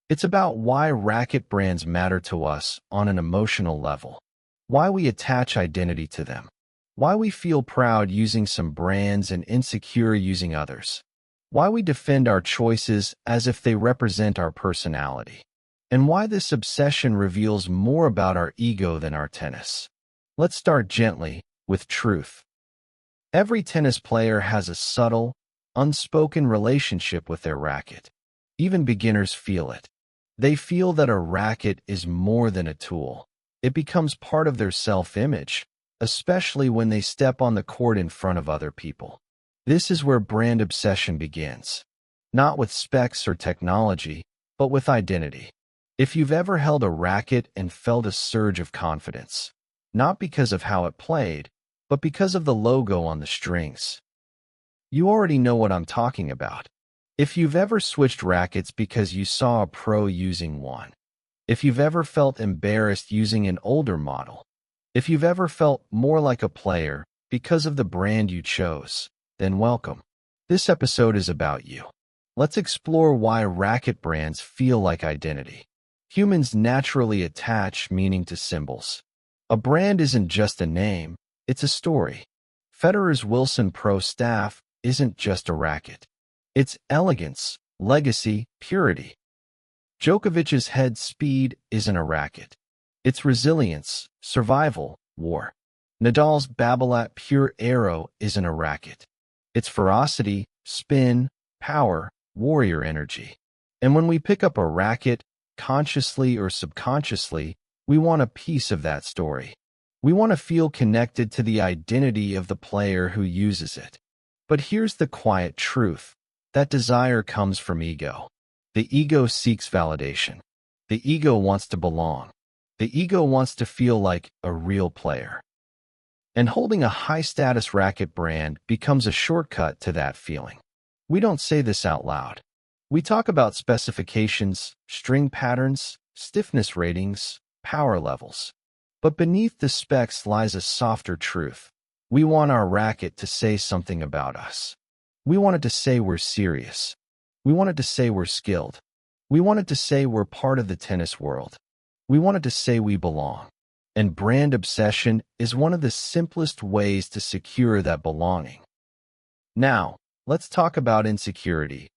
It's about why racket brands matter to us on an emotional level, why we attach identity to them, why we feel proud using some brands and insecure using others, why we defend our choices as if they represent our personality, and why this obsession reveals more about our ego than our tennis. Let's start gently, with truth. Every tennis player has a subtle, unspoken relationship with their racket. Even beginners feel it. They feel that a racket is more than a tool. It becomes part of their self-image, especially when they step on the court in front of other people. This is where brand obsession begins. Not with specs or technology, but with identity. If you've ever held a racket and felt a surge of confidence, not because of how it played, but because of the logo on the strings, you already know what I'm talking about. If you've ever switched rackets because you saw a pro using one, if you've ever felt embarrassed using an older model, if you've ever felt more like a player because of the brand you chose, then welcome. This episode is about you. Let's explore why racket brands feel like identity. Humans naturally attach meaning to symbols. A brand isn't just a name, it's a story. Federer's Wilson Pro staff isn't just a racket. It's elegance, legacy, purity. Djokovic's head speed isn't a racket. It's resilience, survival, war. Nadal's Babolat pure arrow isn't a racket. It's ferocity, spin, power, warrior energy. And when we pick up a racket, consciously or subconsciously, we want a piece of that story. We want to feel connected to the identity of the player who uses it. But here's the quiet truth. That desire comes from ego. The ego seeks validation. The ego wants to belong. The ego wants to feel like a real player. And holding a high-status racket brand becomes a shortcut to that feeling. We don't say this out loud. We talk about specifications, string patterns, stiffness ratings, power levels. But beneath the specs lies a softer truth. We want our racket to say something about us. We want it to say we're serious. We want it to say we're skilled. We want it to say we're part of the tennis world. We want it to say we belong. And brand obsession is one of the simplest ways to secure that belonging. Now, let's talk about insecurity,